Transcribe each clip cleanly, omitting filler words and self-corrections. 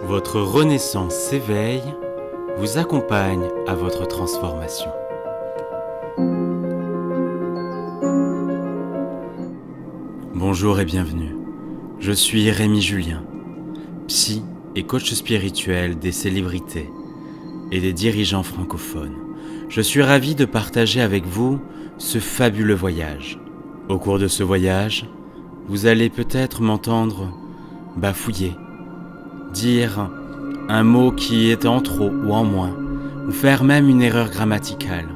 Votre renaissance s'éveille, vous accompagne à votre transformation. Bonjour et bienvenue. Je suis Rémi Julien, psy et coach spirituel des célébrités et des dirigeants francophones. Je suis ravi de partager avec vous ce fabuleux voyage. Au cours de ce voyage, vous allez peut-être m'entendre bafouiller, dire un mot qui est en trop ou en moins, ou faire même une erreur grammaticale.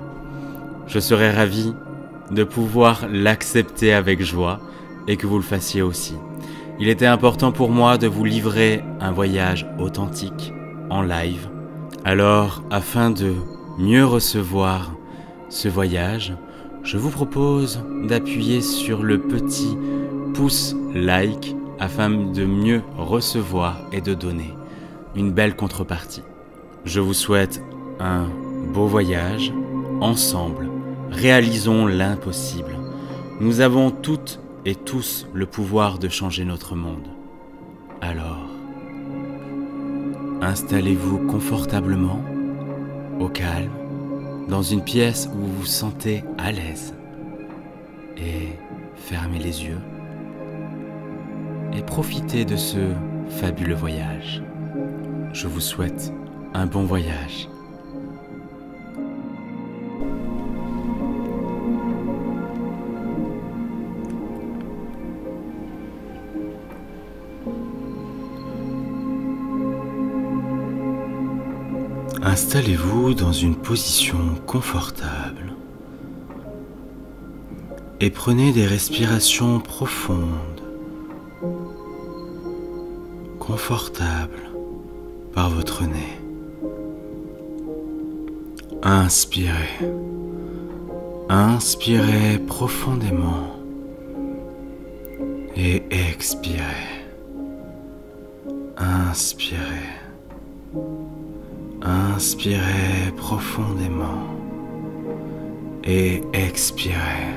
Je serai ravi de pouvoir l'accepter avec joie et que vous le fassiez aussi. Il était important pour moi de vous livrer un voyage authentique, en live. Alors, afin de mieux recevoir ce voyage, je vous propose d'appuyer sur le petit pouce like afin de mieux recevoir et de donner une belle contrepartie. Je vous souhaite un beau voyage. Ensemble, réalisons l'impossible. Nous avons toutes et tous le pouvoir de changer notre monde. Alors, installez-vous confortablement, au calme, dans une pièce où vous vous sentez à l'aise et fermez les yeux et profitez de ce fabuleux voyage. Je vous souhaite un bon voyage. Installez-vous dans une position confortable et prenez des respirations profondes, confortables par votre nez. Inspirez. Inspirez profondément et expirez. Inspirez. Inspirez profondément et expirez.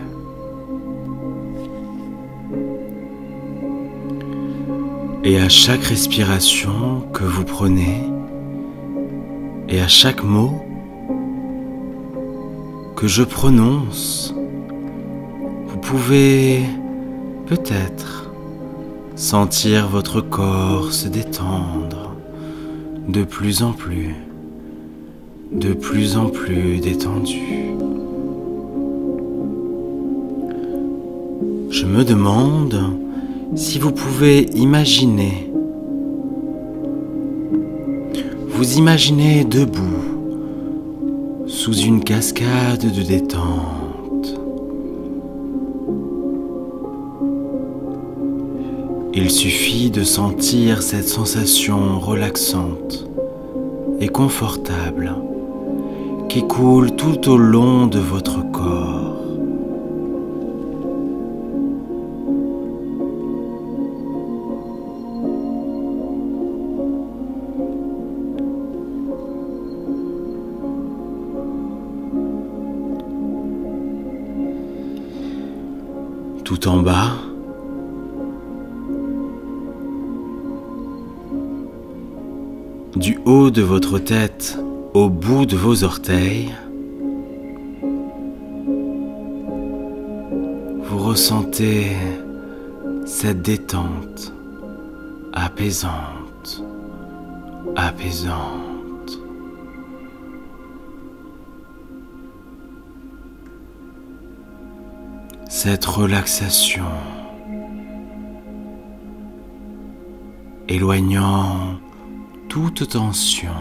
Et à chaque respiration que vous prenez et à chaque mot que je prononce, vous pouvez peut-être sentir votre corps se détendre de plus en plus détendu. Je me demande si vous pouvez imaginer, vous imaginez debout sous une cascade de détente. Il suffit de sentir cette sensation relaxante et confortable qui coule tout au long de votre corps. Tout en bas, du haut de votre tête au bout de vos orteils, vous ressentez cette détente apaisante, apaisante. Cette relaxation éloignant toute tension.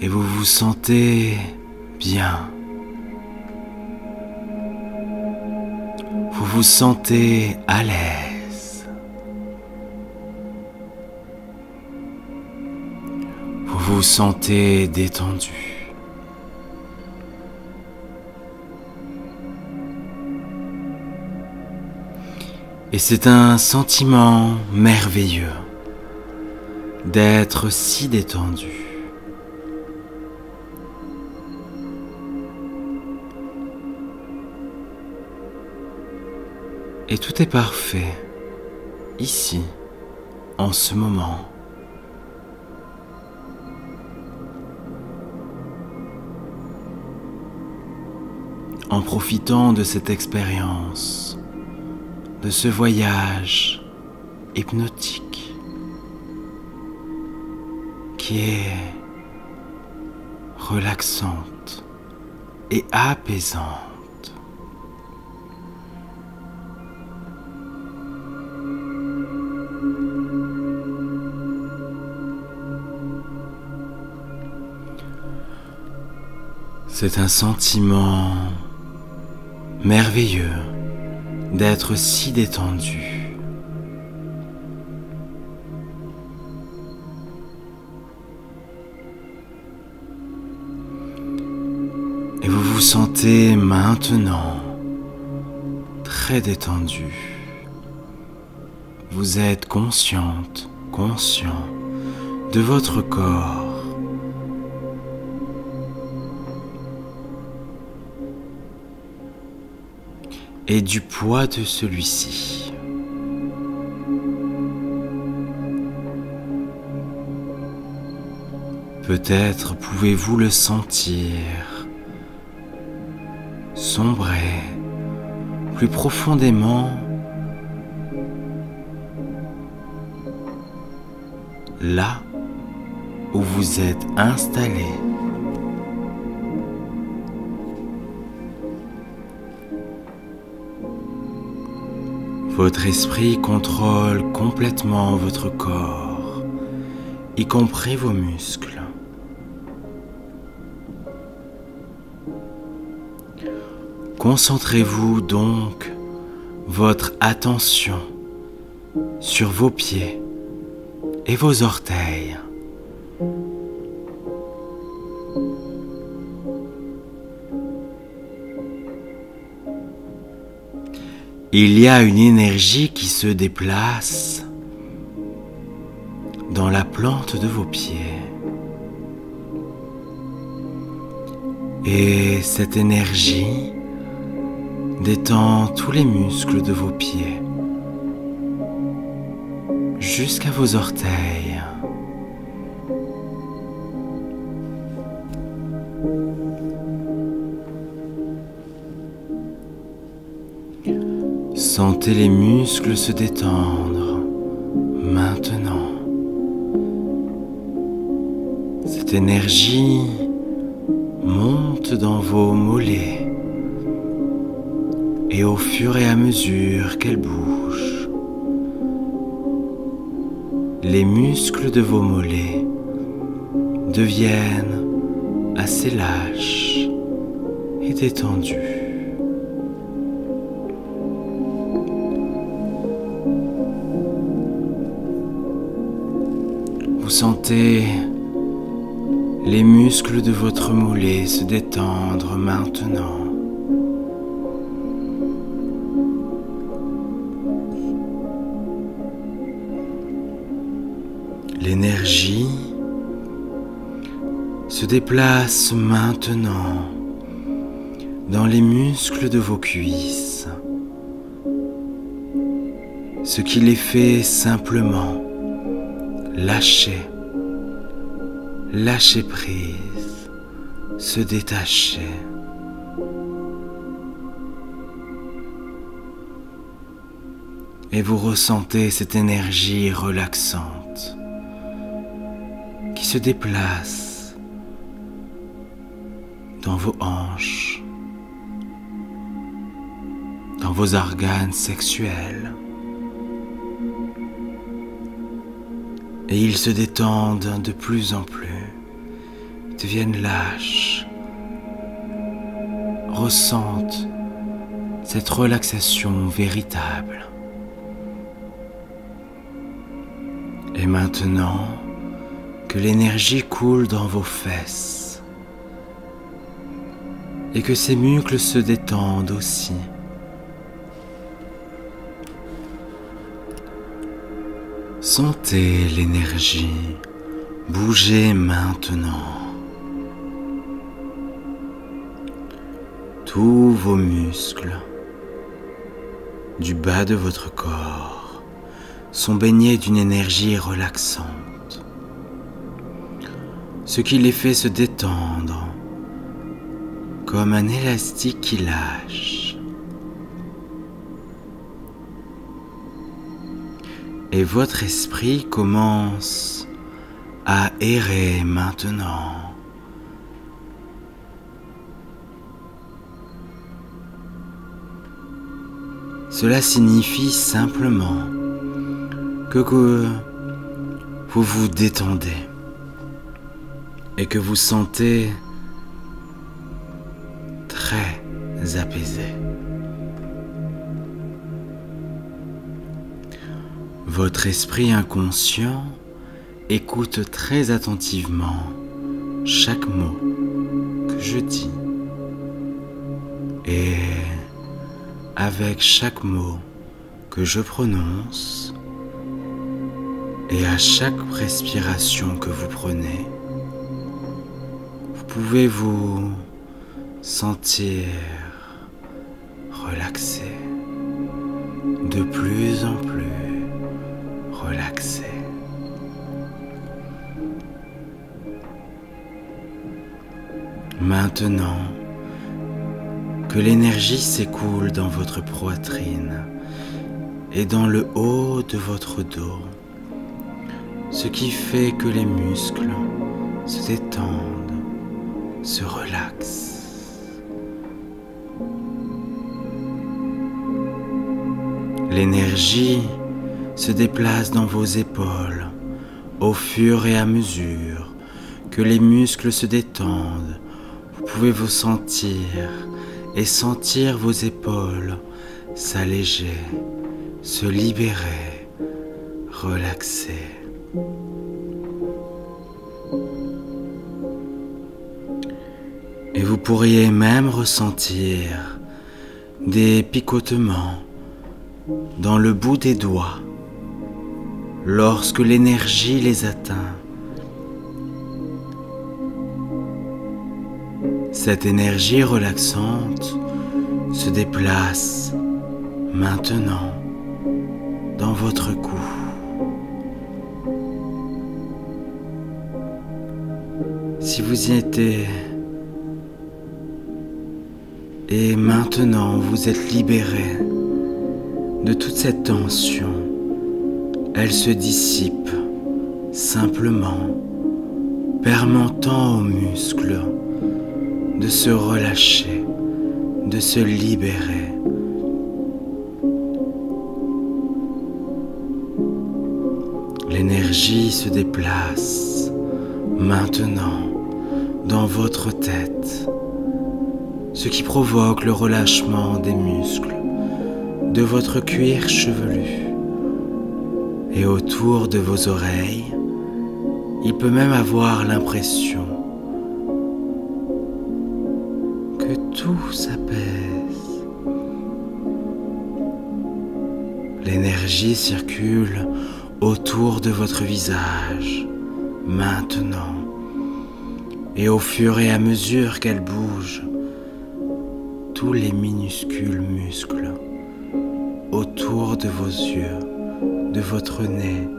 Et vous vous sentez bien. Vous vous sentez à l'aise. Vous vous sentez détendu. Et c'est un sentiment merveilleux d'être si détendu. Et tout est parfait, ici, en ce moment. En profitant de cette expérience, de ce voyage hypnotique qui est relaxante et apaisante. C'est un sentiment merveilleux d'être si détendu. Et vous vous sentez maintenant très détendu. Vous êtes consciente, conscient de votre corps. Et du poids de celui-ci. Peut-être pouvez-vous le sentir sombrer plus profondément là où vous êtes installé. Votre esprit contrôle complètement votre corps, y compris vos muscles. Concentrez-vous donc votre attention sur vos pieds et vos orteils. Il y a une énergie qui se déplace dans la plante de vos pieds. Et cette énergie détend tous les muscles de vos pieds jusqu'à vos orteils. Sentez les muscles se détendre maintenant. Cette énergie monte dans vos mollets et au fur et à mesure qu'elle bouge, les muscles de vos mollets deviennent assez lâches et détendus. Vous sentez les muscles de votre mollet se détendre maintenant. L'énergie se déplace maintenant dans les muscles de vos cuisses, ce qui les fait simplement lâcher prise, se détacher. Et vous ressentez cette énergie relaxante qui se déplace dans vos hanches, dans vos organes sexuels. Et ils se détendent de plus en plus, deviennent lâches, ressentent cette relaxation véritable. Et maintenant que l'énergie coule dans vos fesses et que ces muscles se détendent aussi, sentez l'énergie bouger maintenant. Tous vos muscles du bas de votre corps sont baignés d'une énergie relaxante, ce qui les fait se détendre comme un élastique qui lâche. Et votre esprit commence à errer maintenant. Cela signifie simplement que vous vous détendez et que vous sentez très apaisé. Votre esprit inconscient écoute très attentivement chaque mot que je dis et avec chaque mot que je prononce et à chaque respiration que vous prenez, vous pouvez vous sentir relaxé, de plus en plus relaxé. Maintenant que l'énergie s'écoule dans votre poitrine et dans le haut de votre dos, ce qui fait que les muscles se détendent, se relaxent. L'énergie se déplace dans vos épaules au fur et à mesure que les muscles se détendent. Vous pouvez vous sentir et sentir vos épaules s'alléger, se libérer, relaxer. Et vous pourriez même ressentir des picotements dans le bout des doigts lorsque l'énergie les atteint. Cette énergie relaxante se déplace maintenant dans votre cou. Si vous y étiez et maintenant vous êtes libéré de toute cette tension, elle se dissipe simplement, permettant aux muscles de se relâcher, de se libérer. L'énergie se déplace maintenant dans votre tête, ce qui provoque le relâchement des muscles de votre cuir chevelu et autour de vos oreilles. Il peut même avoir l'impression que tout s'apaise. L'énergie circule autour de votre visage maintenant, et au fur et à mesure qu'elle bouge, tous les minuscules muscles autour de vos yeux, de votre nez,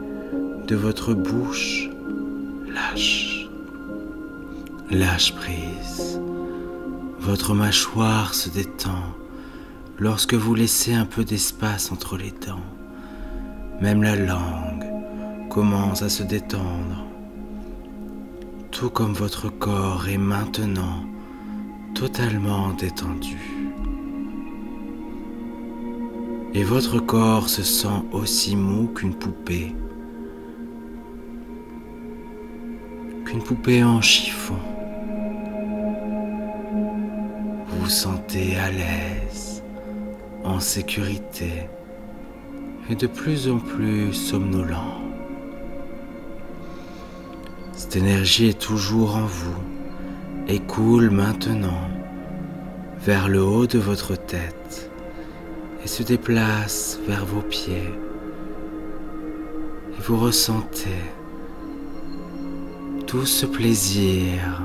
de votre bouche lâchent. Lâche prise. Votre mâchoire se détend lorsque vous laissez un peu d'espace entre les dents. Même la langue commence à se détendre, tout comme votre corps est maintenant totalement détendu. Et votre corps se sent aussi mou qu'une poupée en chiffon. Vous vous sentez à l'aise, en sécurité et de plus en plus somnolent. Cette énergie est toujours en vous et coule maintenant vers le haut de votre tête et se déplace vers vos pieds. Et vous ressentez tout ce plaisir,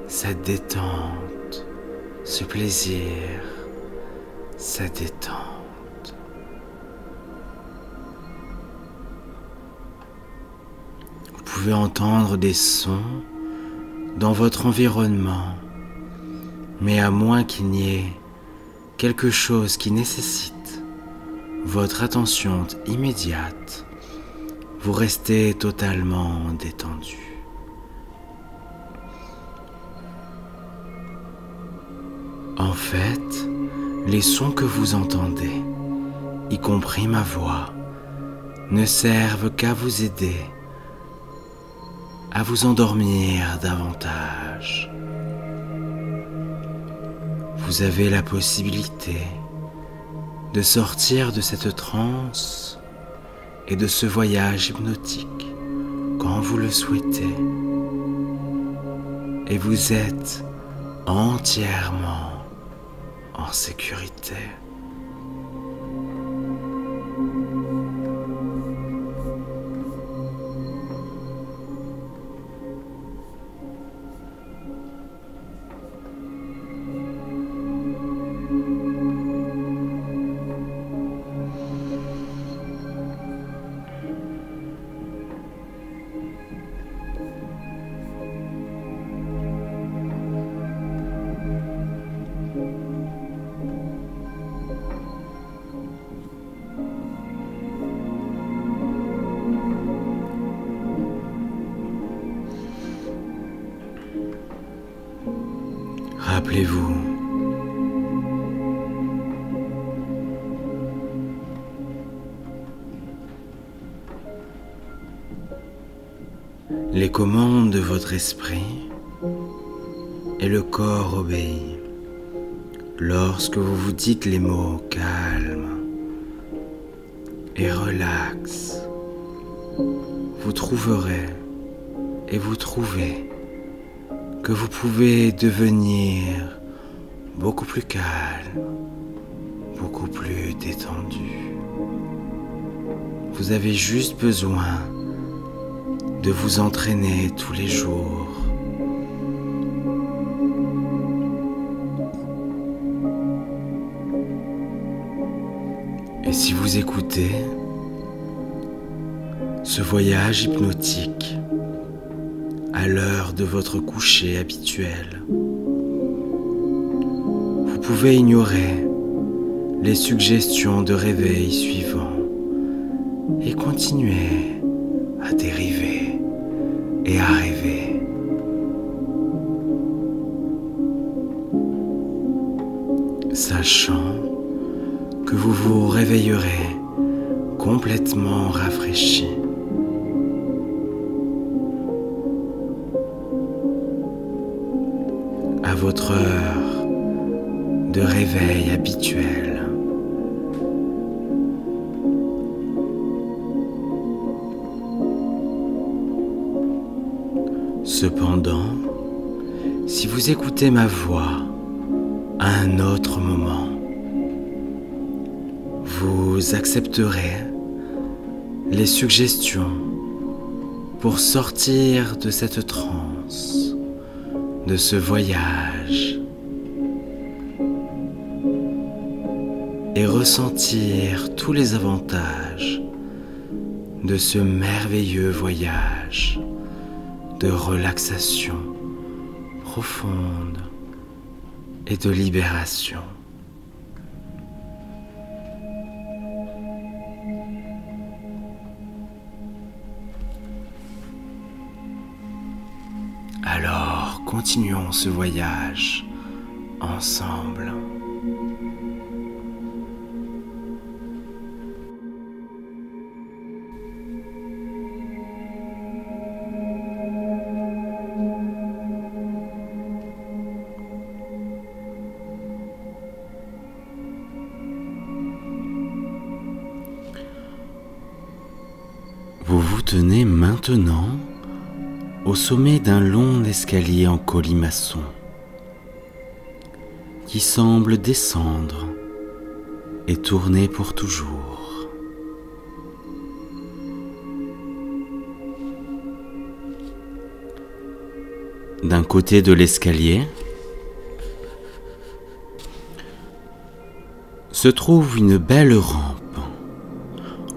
cette détente, ce plaisir, cette détente. pouvez entendre des sons dans votre environnement, mais à moins qu'il n'y ait quelque chose qui nécessite votre attention immédiate, vous restez totalement détendu. En fait, les sons que vous entendez, y compris ma voix, ne servent qu'à vous aider à vous endormir davantage. Vous avez la possibilité de sortir de cette transe et de ce voyage hypnotique quand vous le souhaitez. Et vous êtes entièrement en sécurité. Rappelez-vous, les commandes de votre esprit et le corps obéit. Lorsque vous vous dites les mots calme et relax, vous trouverez et vous trouvez que vous pouvez devenir beaucoup plus calme, beaucoup plus détendu. Vous avez juste besoin de vous entraîner tous les jours. Et si vous écoutez ce voyage hypnotique à l'heure de votre coucher habituel, vous pouvez ignorer les suggestions de réveil suivants et continuer à dériver et à rêver. Sachant que vous vous réveillerez complètement rafraîchi. À votre heure de réveil habituelle. Cependant, si vous écoutez ma voix à un autre moment, vous accepterez les suggestions pour sortir de cette transe, de ce voyage, et ressentir tous les avantages de ce merveilleux voyage de relaxation profonde et de libération. Alors, continuons ce voyage ensemble. Vous vous tenez maintenant au sommet d'un long escalier en colimaçon qui semble descendre et tourner pour toujours. D'un côté de l'escalier se trouve une belle rampe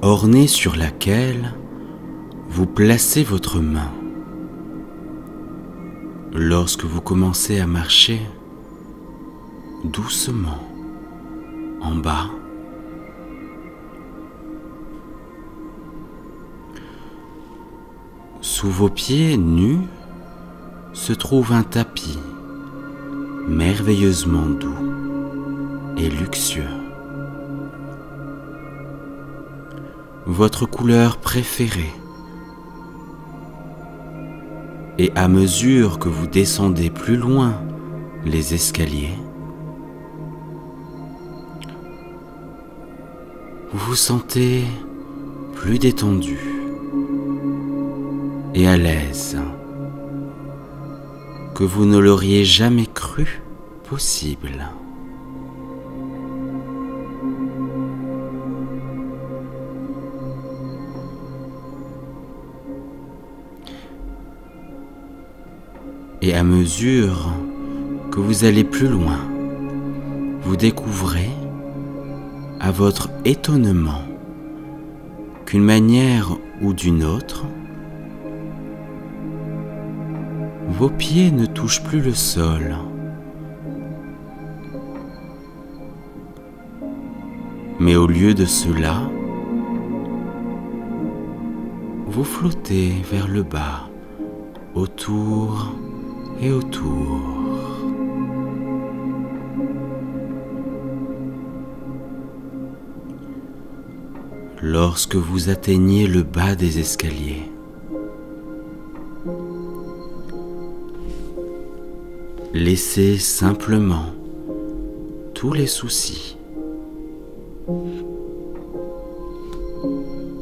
ornée sur laquelle Vous placez votre main. Lorsque vous commencez à marcher doucement en bas, sous vos pieds nus se trouve un tapis merveilleusement doux et luxueux. Votre couleur préférée. Et à mesure que vous descendez plus loin les escaliers, vous vous sentez plus détendu et à l'aise que vous ne l'auriez jamais cru possible. Et à mesure que vous allez plus loin, vous découvrez, à votre étonnement, qu'une manière ou d'une autre, vos pieds ne touchent plus le sol. Mais au lieu de cela, vous flottez vers le bas, autour et autour. Lorsque vous atteignez le bas des escaliers, laissez simplement tous les soucis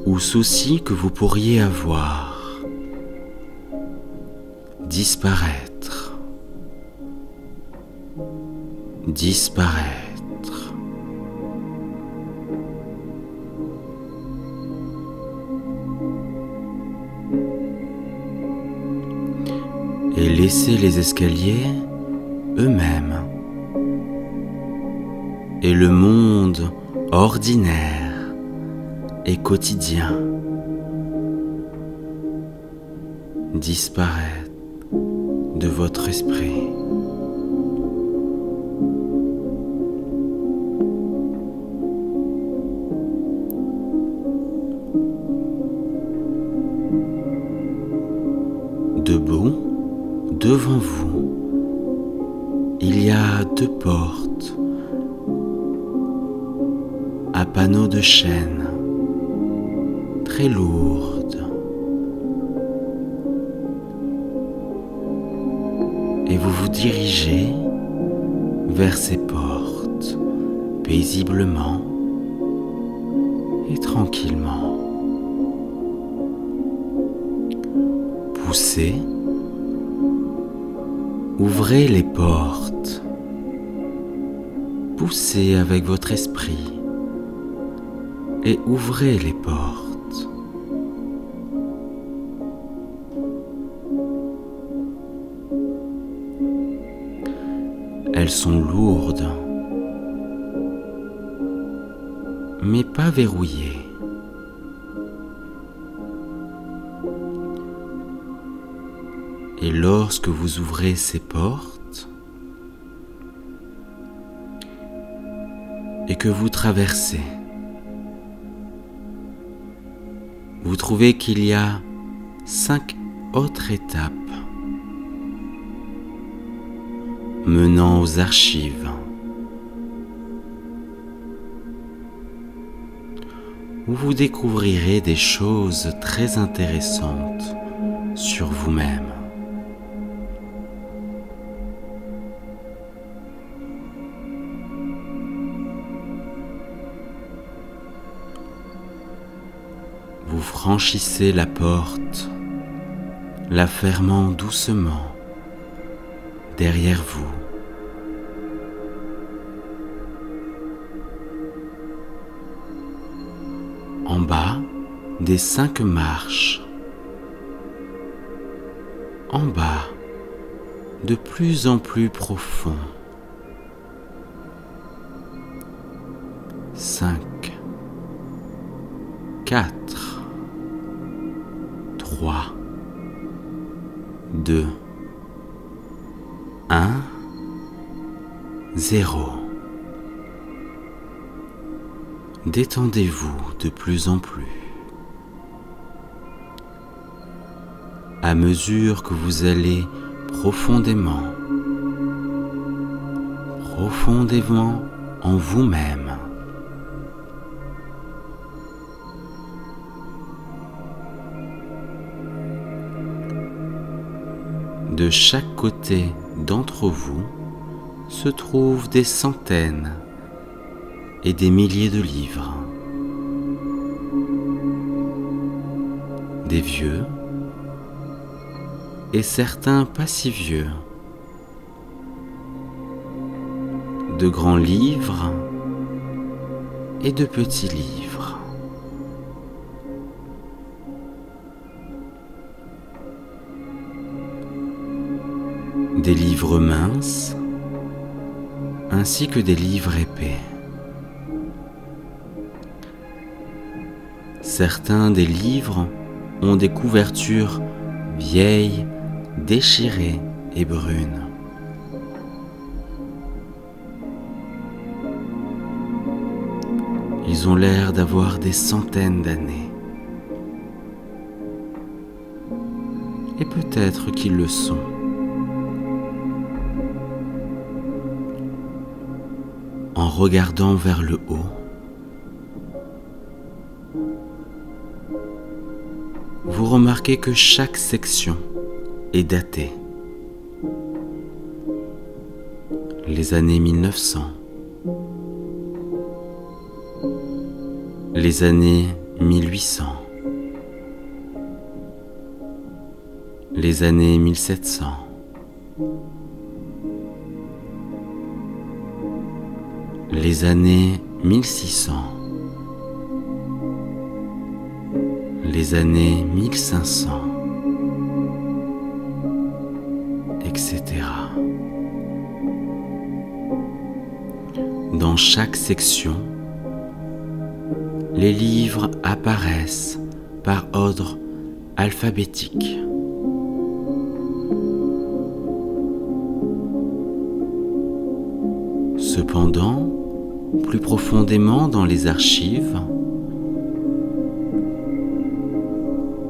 ou soucis que vous pourriez avoir disparaître. Et laissez les escaliers eux-mêmes et le monde ordinaire et quotidien disparaître de votre esprit. Debout, devant vous, il y a 2 portes à panneaux de chêne très lourdes. Et vous vous dirigez vers ces portes paisiblement et tranquillement. Poussez, ouvrez les portes, poussez avec votre esprit et ouvrez les portes. Elles sont lourdes, mais pas verrouillées. Et lorsque vous ouvrez ces portes et que vous traversez, vous trouvez qu'il y a 5 autres étapes menant aux archives, où vous découvrirez des choses très intéressantes sur vous-même. Vous franchissez la porte, la fermant doucement derrière vous. En bas des 5 marches, en bas de plus en plus profond. 5, 4, 3, 3, 2, 1, 0. Détendez-vous de plus en plus. À mesure que vous allez profondément en vous-même. De chaque côté d'entre vous se trouvent des centaines et des milliers de livres. Des vieux et certains pas si vieux. De grands livres et de petits livres. Des livres minces ainsi que des livres épais. Certains des livres ont des couvertures vieilles, déchirées et brunes. Ils ont l'air d'avoir des centaines d'années. Et peut-être qu'ils le sont. En regardant vers le haut, vous remarquez que chaque section est datée. Les années 1900, les années 1800, les années 1700, les années 1600, les années 1500, etc. Dans chaque section, les livres apparaissent par ordre alphabétique. Cependant, plus profondément dans les archives,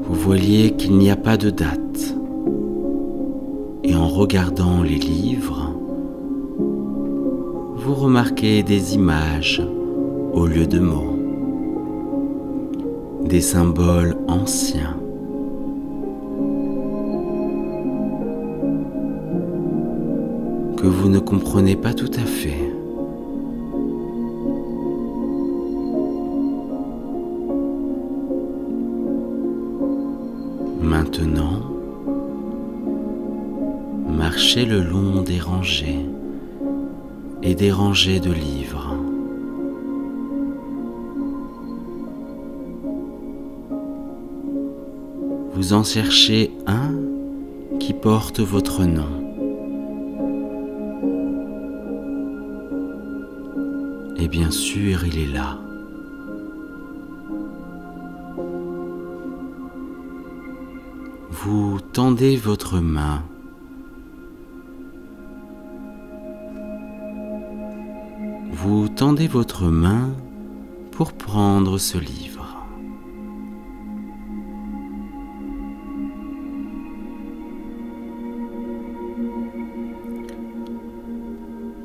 vous voyez qu'il n'y a pas de date. Et en regardant les livres, vous remarquez des images au lieu de mots, des symboles anciens. Que vous ne comprenez pas tout à fait. Maintenant, marchez le long des rangées et des rangées de livres. Vous en cherchez un qui porte votre nom. Et bien sûr, il est là. Vous tendez votre main. Vous tendez votre main pour prendre ce livre.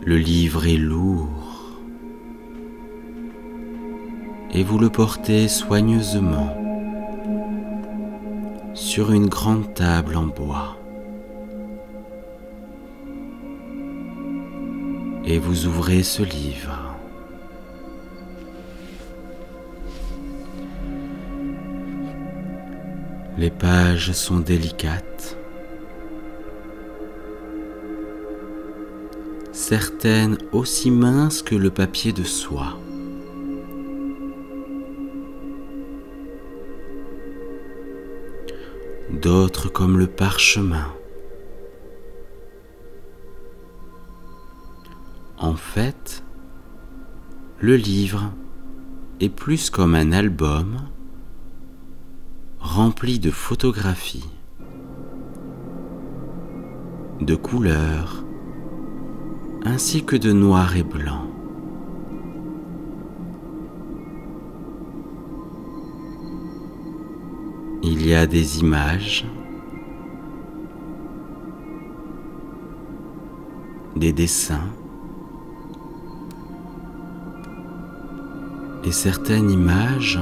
Le livre est lourd et vous le portez soigneusement sur une grande table en bois. Et vous ouvrez ce livre. Les pages sont délicates, certaines aussi minces que le papier de soie. D'autres comme le parchemin. En fait, le livre est plus comme un album rempli de photographies, de couleurs, ainsi que de noir et blanc. Il y a des images, des dessins et certaines images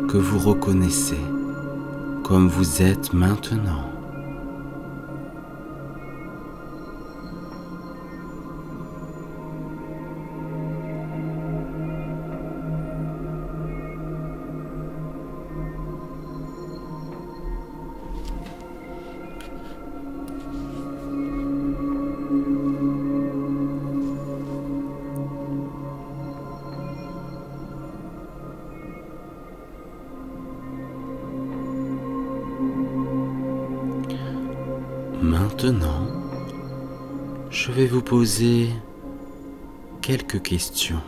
que vous reconnaissez comme vous êtes maintenant. Maintenant, je vais vous poser quelques questions.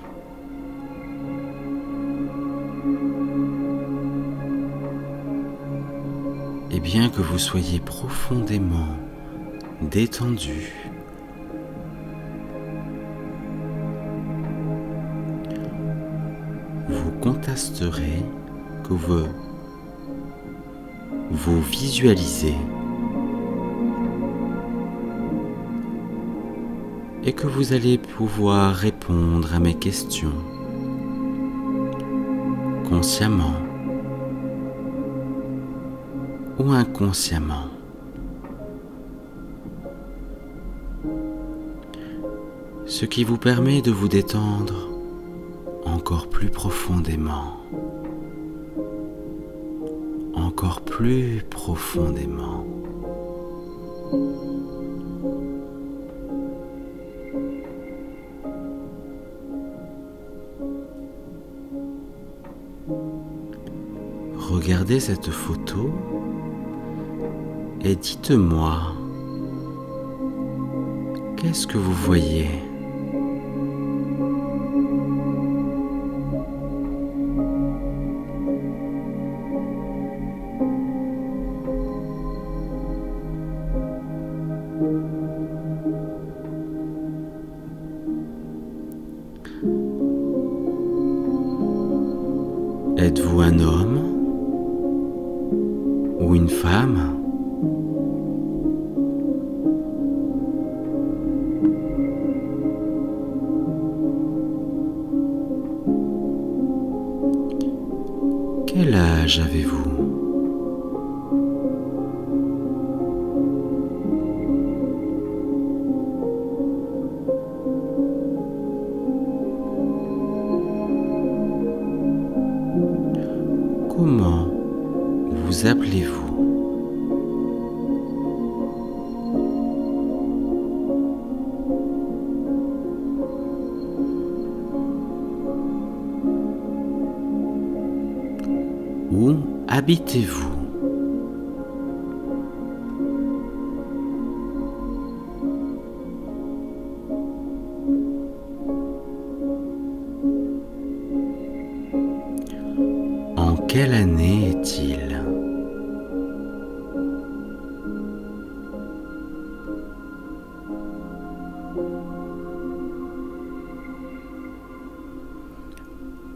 Et bien que vous soyez profondément détendu, vous constaterez que vous visualisez et que vous allez pouvoir répondre à mes questions consciemment ou inconsciemment. Ce qui vous permet de vous détendre encore plus profondément, encore plus profondément. Regardez cette photo et dites-moi, qu'est-ce que vous voyez ? Êtes-vous un homme ou une femme ? Quel âge avez-vous ? Comment vous appelez-vous ? Où habitez-vous ? En quelle année est-il ?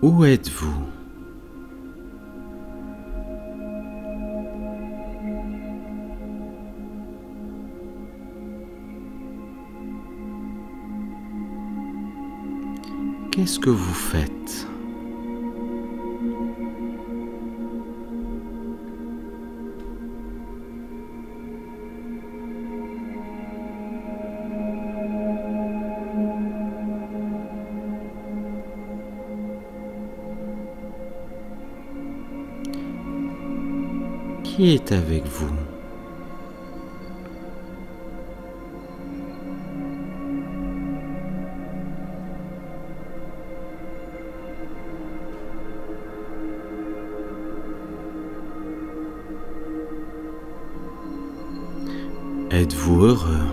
Où êtes-vous ? Qu'est-ce que vous faites ? Qui est avec vous ? Êtes-vous heureux ?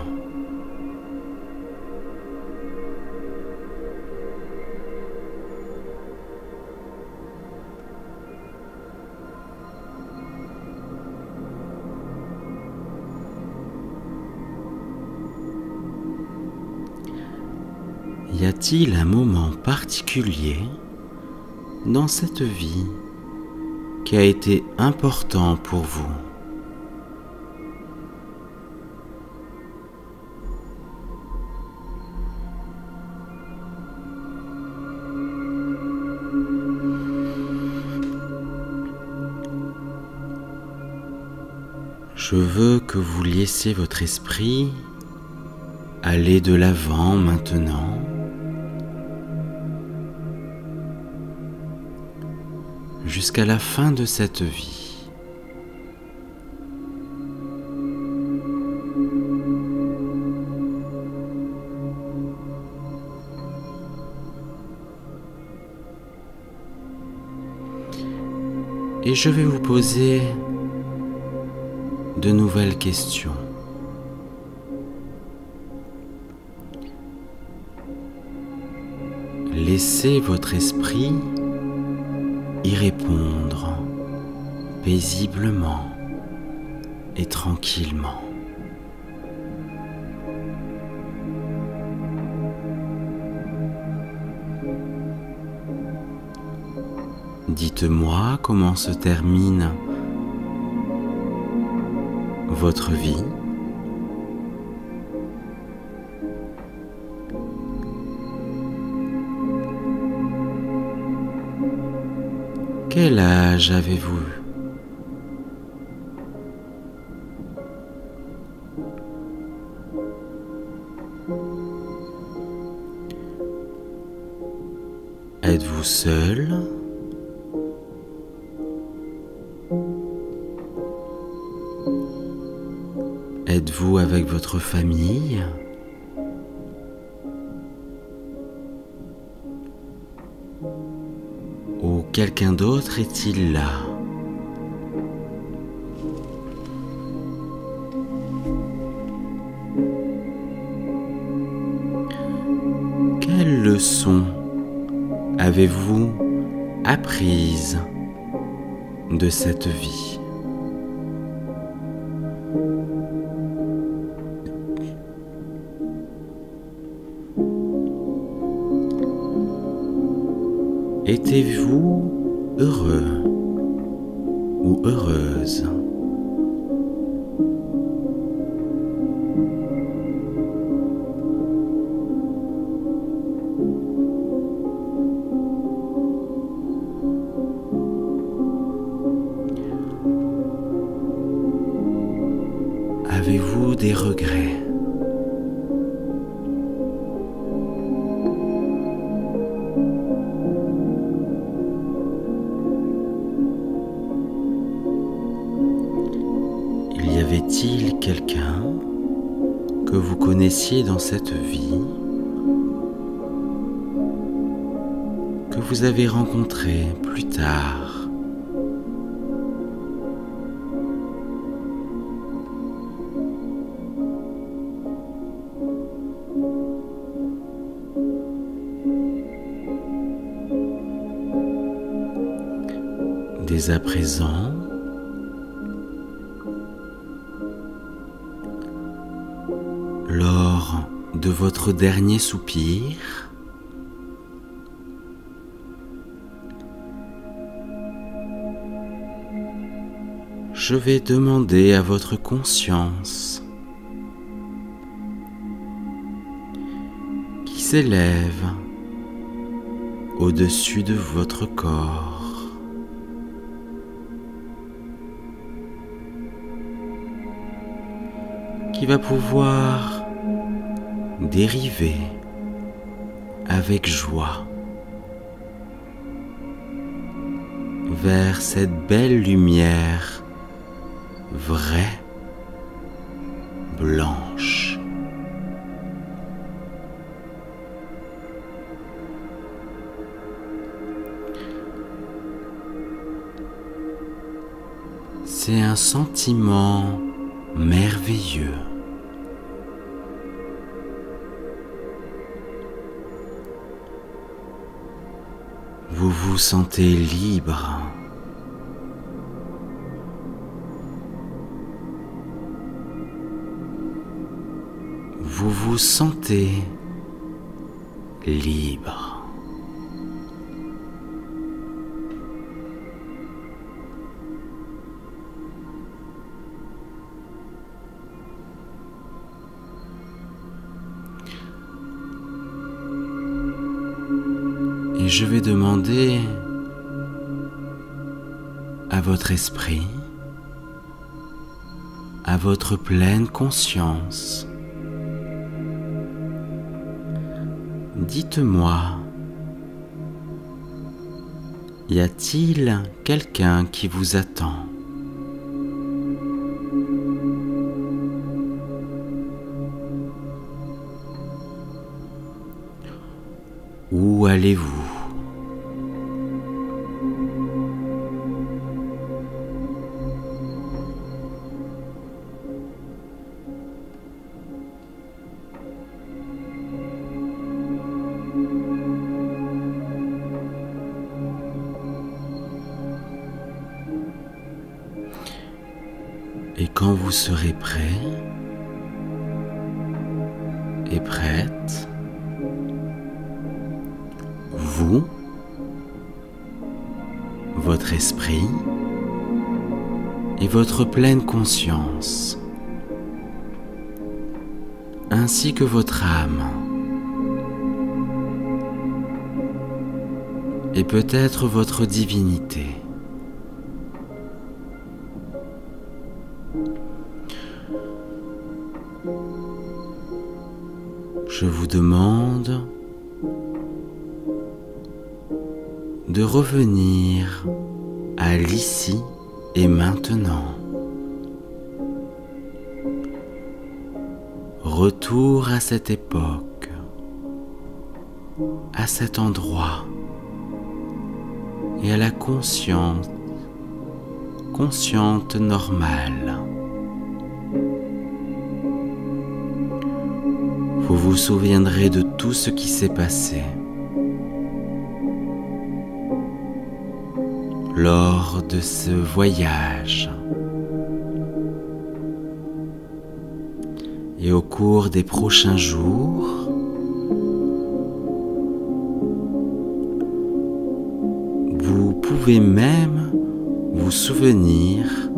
a-t-il un moment particulier dans cette vie qui a été important pour vous? Je veux que vous laissiez votre esprit aller de l'avant maintenant, jusqu'à la fin de cette vie. Et je vais vous poser de nouvelles questions. Laissez votre esprit y répondre paisiblement et tranquillement. Dites-moi comment se termine votre vie. Quel âge avez-vous? Êtes-vous seul? Êtes-vous avec votre famille? Ou quelqu'un d'autre est-il là? Quelles leçons avez-vous apprises de cette vie? Étiez-vous heureux ou heureuse? Avez-vous des regrets? Y avait-il quelqu'un que vous connaissiez dans cette vie, que vous avez rencontré plus tard? Dès à présent, lors de votre dernier soupir, je vais demander à votre conscience qui s'élève au-dessus de votre corps, qui va pouvoir dériver avec joie vers cette belle lumière vraie, blanche. C'est un sentiment merveilleux. Vous vous sentez libre. Vous vous sentez libre. Et je vais demander à votre esprit, à votre pleine conscience, dites-moi, y a-t-il quelqu'un qui vous attend ? Où allez-vous ? Et quand vous serez prêt et prête, vous, votre esprit et votre pleine conscience, ainsi que votre âme, et peut-être votre divinité, je vous demande de revenir à l'ici et maintenant. Retour à cette époque, à cet endroit et à la consciente normale. Vous vous souviendrez de tout ce qui s'est passé lors de ce voyage et au cours des prochains jours, vous pouvez même vous souvenir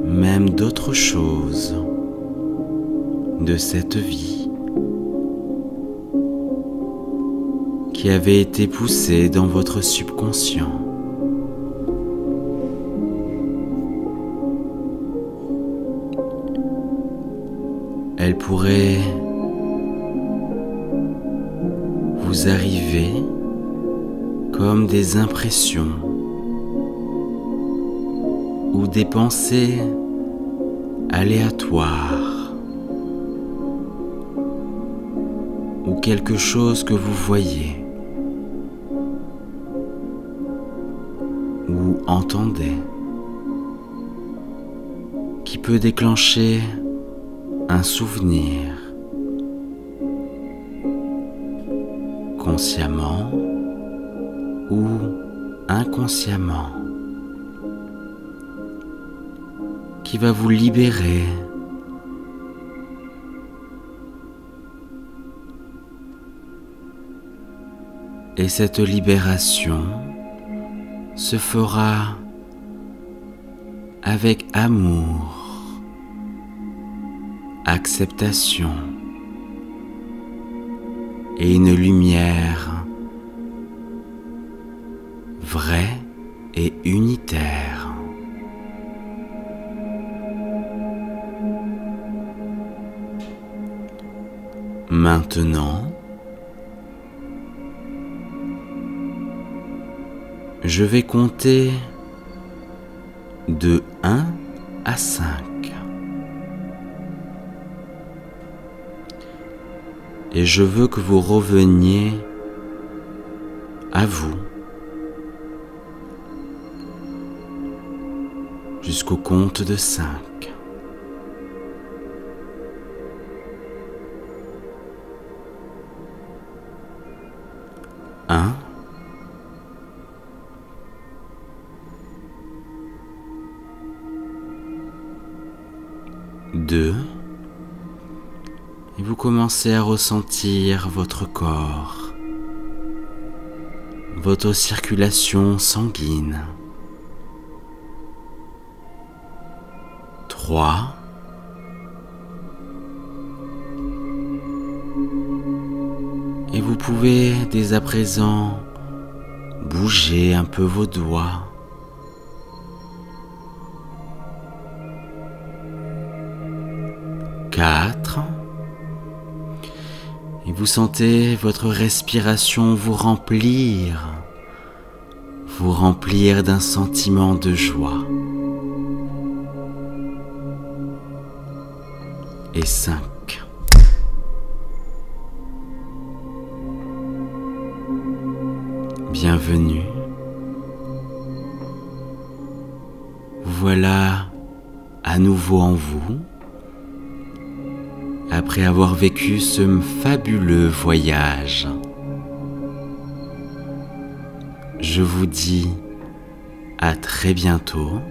même d'autres choses de cette vie qui avait été poussée dans votre subconscient. Elle pourrait vous arriver comme des impressions ou des pensées aléatoires ou quelque chose que vous voyez ou entendez qui peut déclencher un souvenir consciemment ou inconsciemment qui va vous libérer et cette libération se fera avec amour, acceptation et une lumière vraie et unitaire. Maintenant, je vais compter de 1 à 5. Et je veux que vous reveniez à vous jusqu'au compte de 5. 1, 2, et vous commencez à ressentir votre corps, votre circulation sanguine. 3. Et vous pouvez dès à présent bouger un peu vos doigts. 4. Et vous sentez votre respiration vous remplir d'un sentiment de joie. Et 5. Bienvenue. Voilà à nouveau en vous, après avoir vécu ce fabuleux voyage. Je vous dis à très bientôt